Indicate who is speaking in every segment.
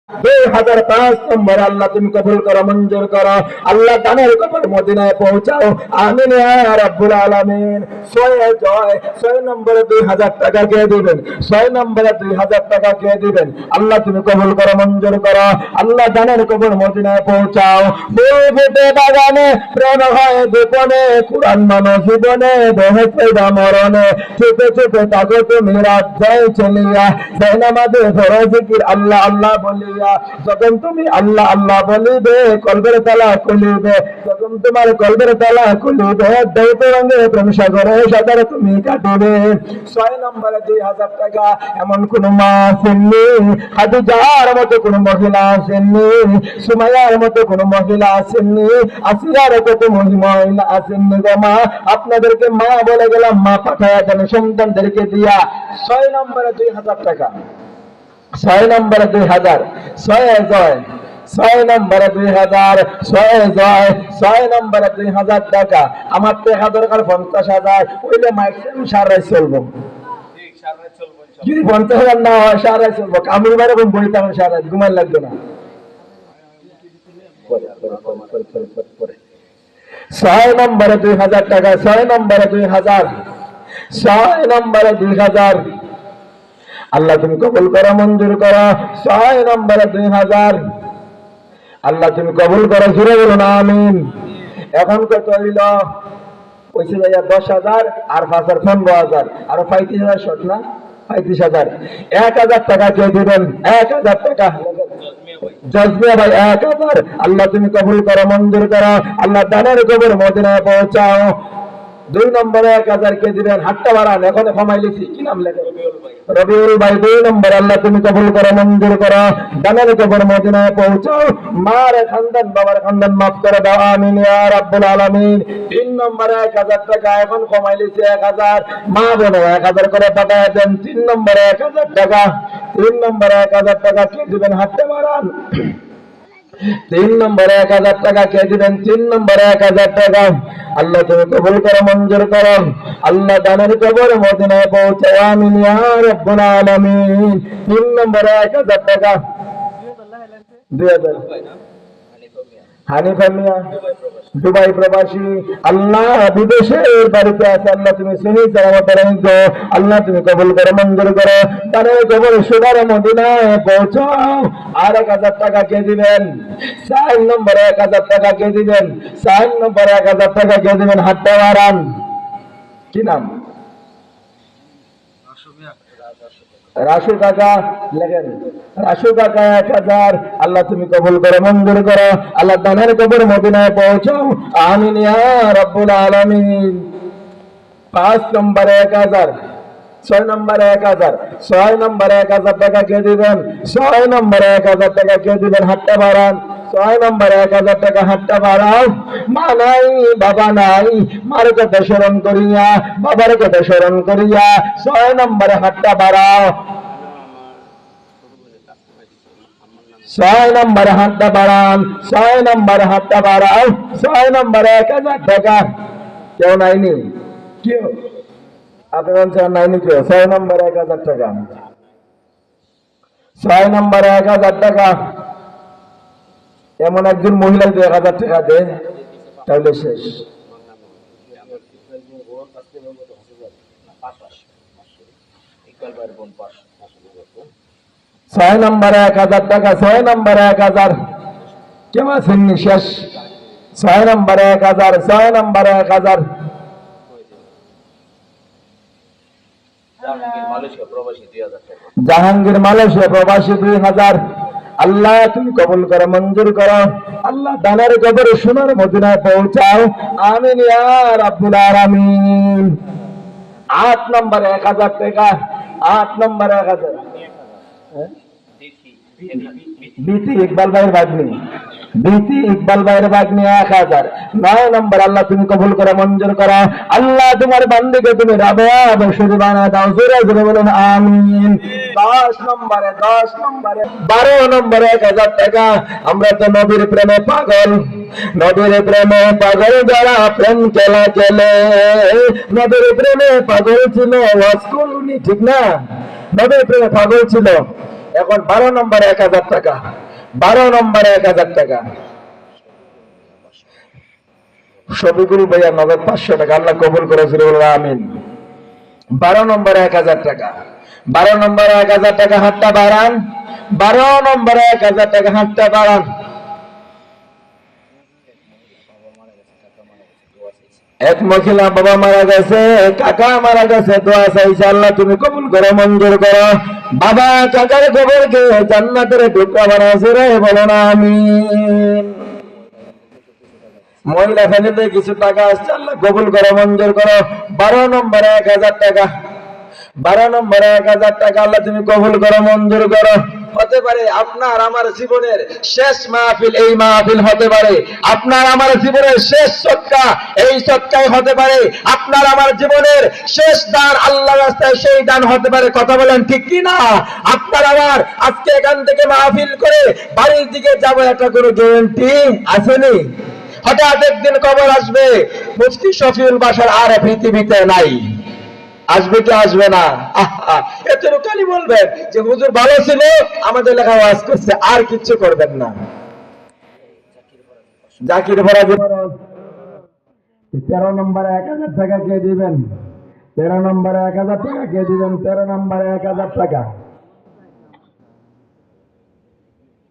Speaker 1: 2005 নম্বর আল্লাহ তুমি কবুল করো, মঞ্জুর করো। আল্লাহ দানের কবর মদিনায় পৌঁছাও, আমিন ইয়া রাব্বুল আলামিন। 6 নম্বরে 2000 টাকা কে দিবেন? 6 নম্বরে 2000 টাকা কে দিবেন? আল্লাহ তুমি কবুল করো, মঞ্জুর করো। আল্লাহ দানের কবর মদিনায় পৌঁছাও। ফুল ফুটে বাগানে, প্রেম হয় গোপনে, কুরআন মানো জীবনে, বেহেশতে মরণে। চুপে চুপে তাগো তুমি রাত যায় চলিয়া, নামাজে পড়ো জিকির আল্লাহ আল্লাহ বলিয়া। যখন তুমি আল্লাহ আল্লাহ বলিবে, কলবের তালা খুলিবে। যখন তোমার কলবের তালা খুলিবে, দৈত রঙে প্রেম সাগরে সাগরে তুমি কাটিবে। 6 নম্বরে 2000 টাকা। এমন কোন মা আসেননি, খাদিজার মতো কোন মহিলা আসেননি, সুমাইয়ার মতো কোন মহিলা আসেননি, আসিয়ার কত মহিলা আসেননি গো মা। আপনাদেরকে মা বলে গেলাম, মা পাঠায়া দেন সন্তানদেরকে দিয়া। 6 নম্বরে 2000 টাকা। 6 নম্বরে 2000, 6 জয়। 6 নম্বরে 2000, 6 জয়। 6 নম্বরে 2000 টাকা। আমার টাকা দরকার 50,000, ওইলে মাইক্সিমাম সারাই চলবো। যদি 50,000 না হয় সারাই চলবো। কামড় মারে বইতে আমার সারাই ঘুমাই লাগবে না। 6 নম্বরে 2000 টাকা। 6 নম্বরে 2000, 6 নম্বরে 2000। আল্লাহ তুমি কবুল করো, মঞ্জুর করো। 6 নম্বরে 2000। আল্লাহ তুমি কবুল করো, জুড়ে বলুন আমিন। এখন কত হইল? পয়সা যাইয়া 10,000 আর 5,000 15,000, আরো 35,000 শর্ট না? 35,000। 1,000 টাকা কে দিবেন? 1,000 টাকা জজমিয়া ভাই 1,000। আল্লাহ তুমি কবুল করো, মঞ্জুর করো। আল্লাহ দানের কবর মদিনায় পৌঁছাও। 2 নম্বরে 1,000 কে দিবেন? হাতটা বাড়ান, এখন কমাই লিখি। কি নাম লেখেন? রবিউল ভাই। 2 নম্বর আল্লাহ তুমি কবুল করো, মঞ্জুর করো। দানের কবর মদিনায় পৌঁছাও। মার খানদান বাবার খানদান মাফ করে দাও, আমিন ইয়া রাব্বুল আলামিন। 3 নম্বরে 1,000 টাকা, এখন কমাই লিখি 1,000। মা বোনে 1,000 করে পাঠায় দেন। 3 নম্বরে 1,000 টাকা। 3 নম্বরে 1,000 টাকা কে দিবেন? হাতটা বাড়ান। 3 নম্বরে 1,000 টাকা কে দিবেন? 3 নম্বরে 1,000 টাকা। আল্লাহ তুমি কবুল করো, মঞ্জুর করো। আল্লাহ দানের কবর মদিনায় পৌঁছাও, আমিন ইয়া রাব্বুল আলামিন। 3 নম্বরে 1,000 টাকা। 2000 হানিফা মিয়া, দুবাই প্রবাসী। আল্লাহ বিদেশের বাড়িতে আছে, আল্লাহ তুমি সহি সালামত রাখো। আল্লাহ তুমি কবুল করো, মঞ্জুর করো। দানের কবর সুগার মদিনায় পৌঁছাও। আর 1,000 টাকা কে দিবেন? 4 নম্বরে 1,000 টাকা কে দিবেন? 4 নম্বরে 1,000 টাকা কে দিবেন? হাতটা বাড়ান। কি নাম? রাসু কাকা লেখেন। রাসু কাকা 1,000। আল্লাহ তুমি কবুল করো, মঞ্জুর করো। আল্লাহ দানের কবর মদিনায় পৌঁছাও, আমিন ইয়া রাব্বুল আলামিন। 5 নম্বরে 1,000, 6 নম্বরে 1,000, 6 নম্বরে 1,000 টাকা কে দিবেন? 6 নম্বরে 1,000 টাকা কে দিবেন? হাতটা বাড়ান। 6 নম্বরে 1,000 টাকা। হাতটা বাড়াও। মা নাই, বাবা নাই, মার কথা স্মরণ করিয়া, বাবার কথা স্মরণ করিয়া 6 নম্বরে হাতটা বাড়াও। 6 নম্বরে হাতটা বাড়ান। 6 নম্বরে হাতটা বাড়াও। 6 নম্বরে 1,000 টাকা। কেউ নাইনি? কেউ আপনার নাইনি কেউ? 6 নম্বরে 1,000 টাকা। 6 নম্বরে 1,000 টাকা। এমন একজন মহিলা 1,000 টাকা দেয়, তাহলে শেষ। 6 নম্বরে 1,000 টাকা। 6 নম্বরে 1,000। কেউ আসেননি? শেষ। 6 নম্বরে 1,000। 6 নম্বরে 1,000। জাহাঙ্গীর মালয়েশিয়া প্রবাসী 2,000। আল্লাহ তুমি কবুল করো, মঞ্জুর করো। আল্লাহ দানের কবরে সোনার মদিনায় পৌঁছাও, আমিন ইয়া রাব্বুল আলামিন। 8 নম্বরে 1,000 টাকা। 8 নম্বরে 1,000। বিতি ইকবাল ভাইয়ের ভাগ্নি। বিতি ইকবাল ভাইয়ের ভাগ্নি 1,000। 9 নম্বর আল্লাহ তুমি কবুল করো, মঞ্জুর করো। আল্লাহ তোমার বান্দিকে তুমি রাবেয়া বশির বানায় দাও, জোরে জোরে বলুন আমিন। 10 নম্বরে 12 নম্বরে 1,000 টাকা। আমরা তো নবীর প্রেমে পাগল, নবীর প্রেমে পাগল যারা প্রেম খেলা খেলে। নবীর প্রেমে পাগল ছিল ওয়াজ করুনি, ঠিক না? নবীর প্রেমে পাগল ছিল। এখন 12 নম্বরে 1000 টাকা, 12 নম্বরে 1000 টাকা। শফিকুল ভাইয়া নগদ 500 টাকা, আল্লাহ কবুল করে বলুন আমিন। 12 নম্বরে 1000 টাকা, 12 নম্বরে 1000 টাকা, হাতটা বাড়ান। 12 নম্বরে 1000 টাকা, হাতটা বাড়ান। এক মহিলা বাবা মারা গেছে, কাকা মারা গেছে, দোয়া চাইছে, আল্লাহ তুমি কবুল করো, মঞ্জুর করো। বাবা কাকার কবরকে জান্নাতের টুকরা বানাইছে রে, বলো না আমিন। মহিলা ফ্যামিলিতে কিছু টাকা আসছে, আল্লাহ কবুল করো, মঞ্জুর করো। 12 নম্বরে 1000 টাকা, 12 নম্বরে 1000 টাকা, আল্লাহ তুমি কবুল করো, মঞ্জুর করো। হতে পারে আপনার আমার জীবনের শেষ মাহফিল এই মাহফিল হতে পারে, আপনার আমার জীবনের শেষ সদকা এই সদকাই হতে পারে, আপনার আমার জীবনের শেষ দান আল্লাহর রাস্তায় সেই দান হতে পারে। কথা বলেন ঠিক কি না? আপনার আমার আজকে এখান থেকে মাহফিল করে বাড়ির দিকে যাবো, একটা করে গ্যারান্টি আসেনি? হঠাৎ একদিন খবর আসবে মুফতি শফিউল বাশার আর পৃথিবীতে নাই, আসবে কি আসবে না? এতটুকু খালি বলবেন যে হুজুর ভালো ছিল, আমাদের লেখা ওয়াজ করছে, আর কিচ্ছু করবেন না। জাকির ফরাজি 13 নম্বরে 1000 টাকা কে দিবেন? 13 নম্বরে 1000 টাকা কে দিবেন? 13 নম্বরে 1000 টাকা।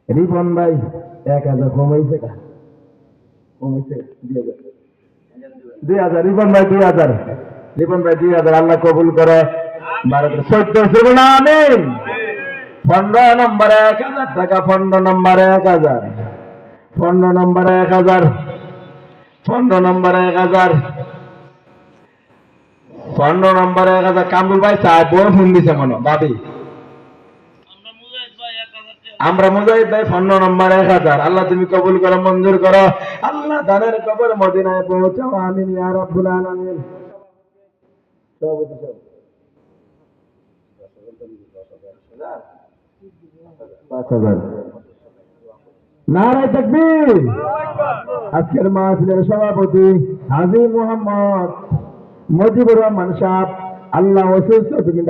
Speaker 1: রিপন ভাই 1000 কমাইছে কা? কমাইছে 2000। রিপন ভাই 2000, রিপন ভাই 2000, আল্লাহ কবুল করে। 14 না আমিন। 15 নম্বরে 1000 টাকা, 15 নম্বরে 1000, 15 নম্বরে 1000, 15 নম্বরে 1000, 15 নম্বরে 1000। কামরুল ভাই সাহেব বই ফোন দিছে মনে ভাবি, আমরা মুজাহিদ ভাই 15 নম্বরে 1000, আল্লাহ তুমি কবুল করো, মঞ্জুর করো। আল্লাহ দানের কবর মদিনায় পৌঁছাও, আমিন ইয়া রাব্বুল আলামিন। নারায়ে তাকবীর। আজকের মাহফিলের সভাপতি হাজী মোহাম্মদ মুজিবুর রহমান সাহেব, আল্লাহ অসুস্থ, তুমি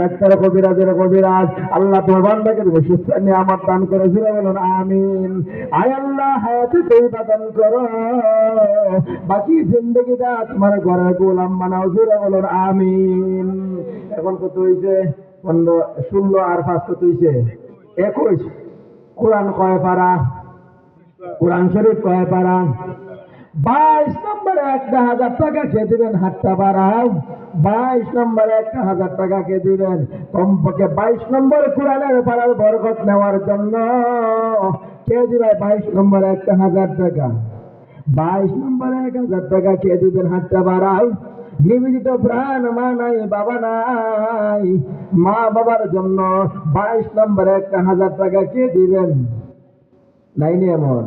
Speaker 1: ডাক্তার কবিরাজের কবিরাজ, আল্লাহ তোমার বান্দাকে তুমি সুস্থ নিয়ামত দান করে, জুড়ে বলুন আমিন। আয় আল্লাহ হায়াতে তৈবা দান করো, বাকি জিন্দগিটা তোমার ঘরের গোলাম বানাও, জুড়ে বলুন আমিন। এখন কত হইছে? 15, 16 আর 5 কত হইছে? 21। কোরআন কয় পারা? কোরআন শরীফ কয় পারা? 22 নম্বরে 1000 টাকা কে দিবেন? হাতটা বাড়াও। 22 নম্বরে 1000 টাকা কে দিবেন? কমপক্ষে 22 নম্বরে কোরআনের পারার বরকত নেওয়ার জন্য কে দিবে 22 নম্বরে 1000 টাকা? 22 নম্বরে 1000 টাকা কে দিবেন? হাতটা বাড়াও। নিবেদিত প্রাণ মা নাই, বাবা নাই, মা বাবার জন্য 22 নম্বরে 1000 টাকা কে দিবেন? নাই নি এমন?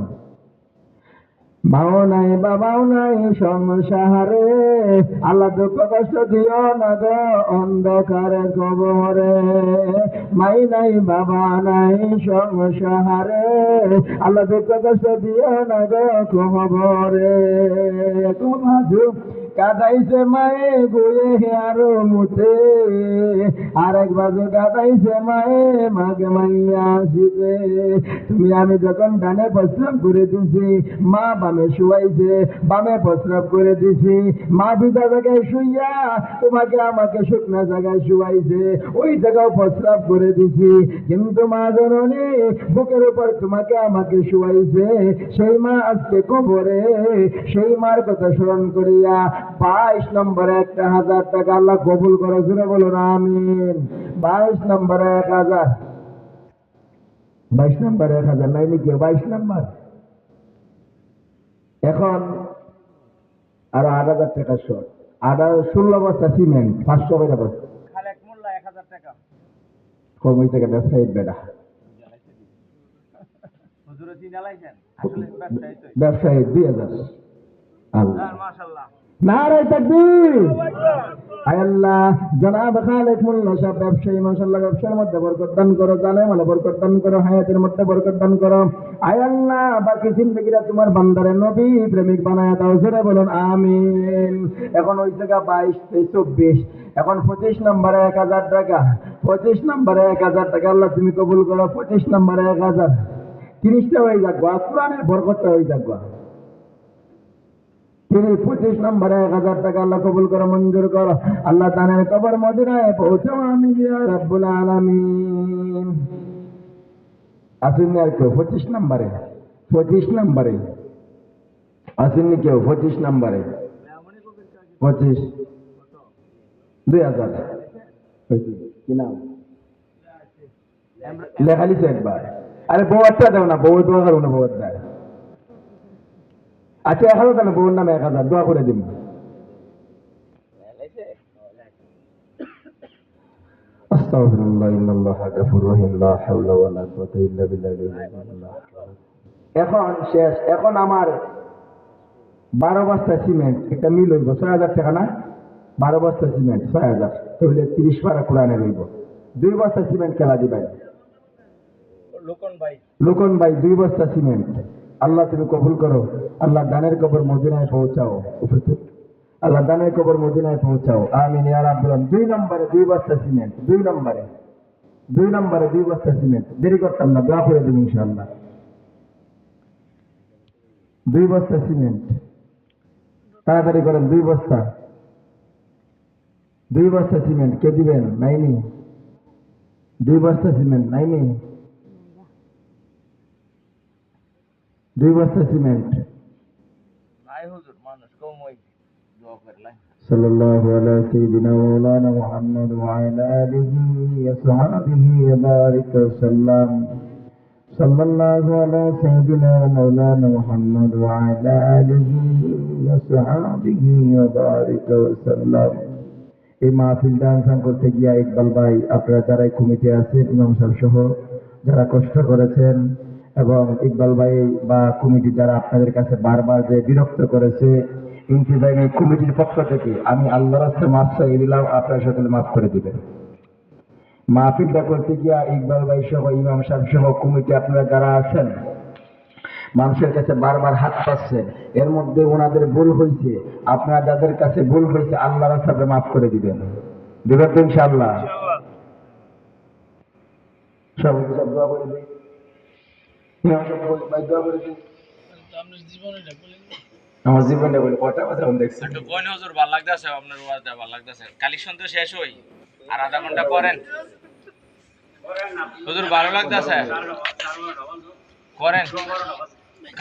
Speaker 1: মাও নাই, বাবাও নাই সংসারে, আল্লাহ দুঃখ কষ্ট দিও না গো অন্ধকারে কবরে। মাই নাই, বাবা নাই সংসারে, আল্লাহ দুঃখ কষ্ট দিও না গো কবরে। কমাজু কাটাইছে মায়ে গুয়ে আরো মুতে, আরেক বাজু কাটাইছে মায়ে মাকে মাইয়া আসিতে। তুমি আমি যখন ডানে প্রস্রাব করে দিছি, মা বামে শুয়াইছে, বামে প্রস্রাব করে দিছি, মা ভিজা জায়গায় শুইয়া তোমাকে আমাকে শুকনা জায়গায় শুয়াইছে, ওই জায়গাও প্রস্রাব করে দিছি, কিন্তু মা জননী বুকের উপর তোমাকে আমাকে শুয়াইছে, সেই মা আজকে কবরে। সেই মার কথা স্মরণ করিয়া 22 নম্বরে 1000 টাকা, আল্লাহ কবুল করে, জুড়ে বলুন আমিন। 22 নম্বরে 1000, 22 নম্বরে 1000 নাই নাকি? 22 নম্বর। এখন আরো 8000 টাকা শর্ট, 16 বস্তা সিমেন্ট, 500 টাকা বস্তা। খালেক মোল্লা 1000 টাকা কমই থেকে ব্যবসায়ী বেটা, হুজুরে দিন আলাইছেন আসলে ব্যবসায়ী 2000। আল্লাহ মাশাআল্লাহ, নারায়ে তাকবীর। আয় আল্লাহ জনাব খালেক মোল্লা সাহেব ব্যবসায়ী মাশাআল্লাহ ব্যবসার মধ্যে বরকত দান করো, জানে মালে বরকত দান করো, হায়াতের মধ্যে বরকত দান করো। আয় আল্লাহ বাকি জিন্দেগিরা তোমার বান্দারে নবী প্রেমিক বানায় দাও, জোরে বলুন আমিন। এখন ওই জায়গা 22, 23, 24, এখন 25 নম্বরে 1000 টাকা, 25 নম্বরে 1000 টাকা আল্লাহ তুমি কবুল করো। 25 নম্বরে 1000, 30টা হয়ে যাক, কোরআনের বরকতটা হয়ে যাক। তিনি 25 নম্বরে 1000 টাকা আল্লাহ কবুল করো, মঞ্জুর করো। আল্লাহ তানের কবর মদিনায় পৌঁছাও আমিন ইয়া রাব্বুল আলামিন। আসেননি আর কেউ 25 নম্বরে? 25 নম্বরে আসেননি কেউ? 25 নম্বরে 25, 2000 কি নাম লেখালিছে একবার? আরে বউটা দেও না, বউ দোয়া করো না, বউর দেয়। আচ্ছা 1000 তাহলে বউর নামে 1000 দোয়া করে দিব। আস্তাগফিরুল্লাহ ইন্নাল্লাহা গাফুরুর রহিম লা হাওলা ওয়ালা কুওয়াতা ইল্লা বিল্লাহ। এখন শেষ। এখন আমার 12 বস্তা সিমেন্ট একটা মিল হইব 6000 টাকা না? 12 বস্তা সিমেন্ট 6000, তাহলে 30 পারা কোরআনে রইব। 2 বস্তা সিমেন্ট খেলা দিবেন লোকন ভাই 2 বস্তা সিমেন্ট। আল্লাহ তুমি কবুল করো। আল্লাহ দানের কবর মদিনায় পৌঁছাও। আল্লাহ দানের কবর মদিনায় পৌঁছাও আমিন ইয়া রাব্বুল আলামিন। 2 নম্বরে 2 বস্তা সিমেন্ট, 2 নম্বরে 2 বস্তা সিমেন্ট। দেরি করতাম না, দোয়া করে দেব ইনশাআল্লাহ। 2 বস্তা সিমেন্ট তাড়াতাড়ি করেন। 2 বস্তা সিমেন্ট কে দিবেন? নাইনি? 2 বস্তা সিমেন্ট নাইনি? 2 বস্তা সিমেন্ট। সাল্লাল্লাহু আলা সাইয়্যিদিনা মাওলানা মুহাম্মদ ওয়া আলা আলিহি ওয়া সাহবিহি ওয়া বারিক ওয়া সাল্লাম। সাল্লাল্লাহু আলা সাইয়্যিদিনা মাওলানা মুহাম্মদ ওয়া আলা আলিহি ওয়া সাহবিহি ওয়া বারিক ওয়া সাল্লাম। এই মাহফিলটা আয়োজন করতে গিয়া ইকবাল ভাই, আপনারা যারা কমিটি আছেন, ইমাম সাহেব সহ যারা কষ্ট করেছেন, এবং ইকবাল ভাই বা কমিটি যারা আপনাদের কাছে বারবার যে বিরক্ত করেছে, ইনতিজামি কমিটির পক্ষ থেকে আমি আল্লাহর কাছে মাফ চাই দিলাম, আপনারা সকলে মাফ করে দিবেন। মাহফিলটা করতে গিয়া ইকবাল ভাই সহ ইমাম সাহেব সহ কমিটি আপনারা যারা আছেন, মানুষের কাছে বারবার হাত পাচ্ছেন, এর মধ্যে ওনাদের ভুল হয়েছে। আপনারা যাদের কাছে ভুল হয়েছে আল্লাহর কাছে মাফ করে দিবেন। দিবেন তো ইনশাআল্লাহ? সব দোয়া করে দিই। আমার জীবনে বলে কটা কথা দেখছেন?
Speaker 2: একটু বইন হুজুর ভালো লাগতেছে, আপনার ওয়াজটা ভালো লাগতেছে। কালেকশন তো শেষ হই, আর আধা ঘন্টা করেন হুজুর, ভালো লাগতেছে করেন।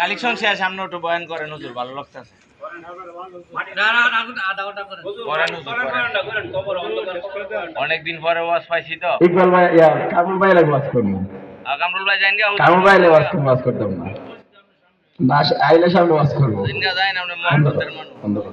Speaker 2: কালেকশন শেষ, আপনি একটু বয়ান করেন হুজুর, ভালো লাগতেছে করেন হুজুর করেন। অনেকদিন পরে ওয়াজ পাইছি তো।
Speaker 1: ইকবাল ভাই কামরুল ভাই লাগে ওয়াজ করবো।
Speaker 2: কামরুল ভাই যাইন গা,
Speaker 1: কামরুল ভাই ওয়াজ করতাম না, আইলে সামনে ওয়াজ করবো।
Speaker 2: যাইন আপনি মহব্বতের মানুষ।